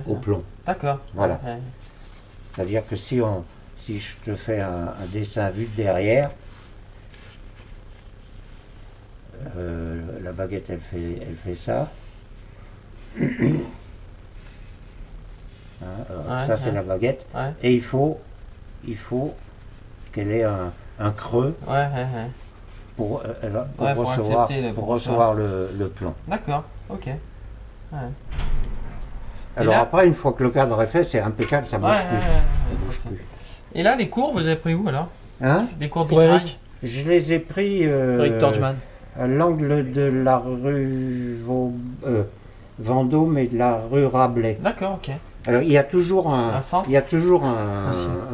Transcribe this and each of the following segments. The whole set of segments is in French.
au plomb. D'accord. Voilà. C'est-à-dire que si je te fais un dessin vu de derrière, la baguette elle fait ça. Hein, ça c'est la baguette. Et il faut qu'elle ait un creux pour recevoir le plomb. D'accord, ok. Alors là, après, une fois que le cadre est fait, c'est impeccable, ça bouge plus. Et là, les cours, vous avez pris où alors? Hein? Des cours Pour Eric. Je les ai pris à l'angle de la rue Vendôme et de la rue Rabelais. D'accord, ok. Alors, il y a toujours un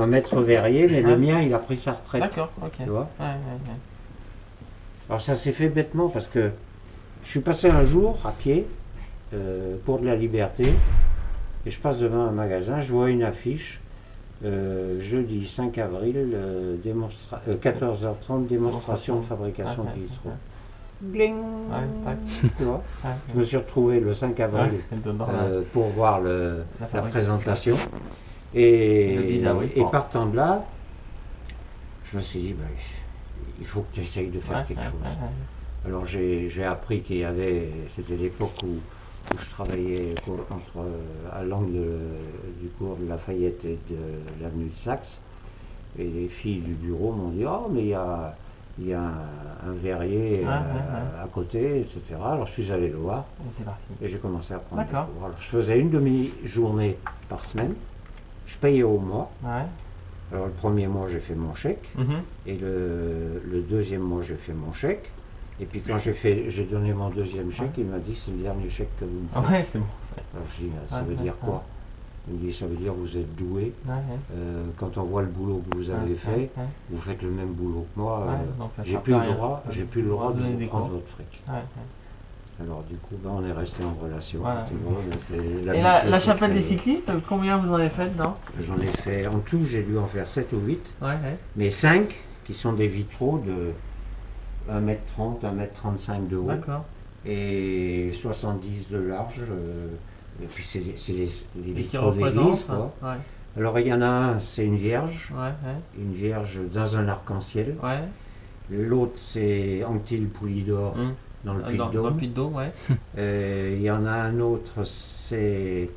maître verrier, mais le mien, il a pris sa retraite. D'accord, ok. Tu vois? Alors, ça s'est fait bêtement parce que je suis passé un jour à pied, cours de la Liberté, et je passe devant un magasin, je vois une affiche, jeudi 5 avril, 14h30, démonstration de fabrication de bistrot. Bling. Tu vois, je me suis retrouvé le 5 avril pour voir la présentation. Et partant de là, je me suis dit, bah, il faut que tu essayes de faire quelque chose. Alors j'ai appris qu'il y avait, c'était l'époque où je travaillais à l'angle du cours de Lafayette et de l'avenue de Saxe. Et les filles du bureau m'ont dit, oh mais il y a un verrier à côté, etc. Alors je suis allé le voir et j'ai commencé à prendre des cours. Alors je faisais une demi-journée par semaine, je payais au mois. Alors le premier mois j'ai fait mon chèque et le deuxième mois j'ai fait mon chèque. Et puis quand j'ai donné mon deuxième chèque, il m'a dit c'est le dernier chèque que vous me faites. Ouais, c'est bon. Alors je dis ça veut dire quoi? Il me dit ça veut dire que vous êtes doué. Quand on voit le boulot que vous avez fait, vous faites le même boulot que moi. J'ai plus le droit de vous prendre votre fric. Alors du coup, on est resté en relation. Et la chapelle des cyclistes, combien vous en avez fait dedans? J'en ai fait, en tout, j'ai dû en faire 7 ou 8. Mais 5 qui sont des vitraux de 1m30, 1m35 de haut. Et 70 de large. Et puis c'est les vitraux d'église, quoi. Alors il y en a un, c'est une vierge dans un arc-en-ciel. L'autre c'est Anctil Poulidor dans le Puy-de-Dôme. Il y en a un autre, c'est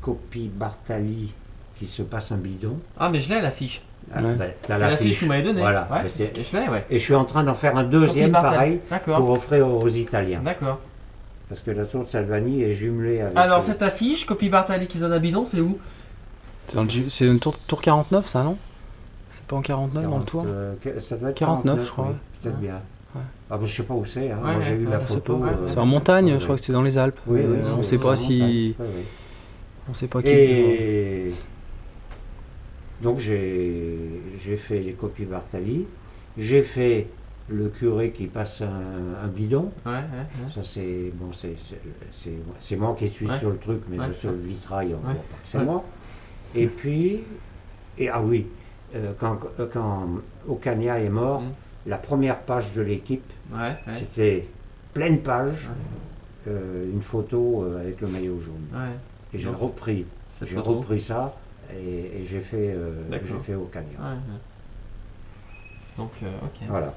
Copie Bartali qui se passe un bidon. Ah mais je l'ai l'affiche. C'est l'affiche que vous m'avez donnée. Voilà. Je l'ai, Et je suis en train d'en faire un deuxième pareil pour offrir aux Italiens. D'accord. Parce que la tour de Salvani est jumelée avec... Alors cette affiche, Copie Bartali qui donne un bidon, c'est où? C'est une tour 49 ça, non? C'est pas en 49 dans le tour? Ça doit être 49 je crois. Oui, peut-être bien. Ah, je sais pas où c'est, moi j'ai eu la photo. C'est en montagne, je crois que c'est dans les Alpes. On ne sait pas si... On sait pas qui... Et donc j'ai fait les copies Bartali, j'ai fait le curé qui passe un bidon. Ça c'est bon, c'est moi qui suis sur le truc, mais sur le vitrail, on voit pas que c'est moi. Et puis, ah oui, quand Ocaña est mort, la première page de l'équipe, c'était pleine page, une photo avec le maillot jaune. Et j'ai repris ça et j'ai fait Ocaña. Donc, ok. Voilà.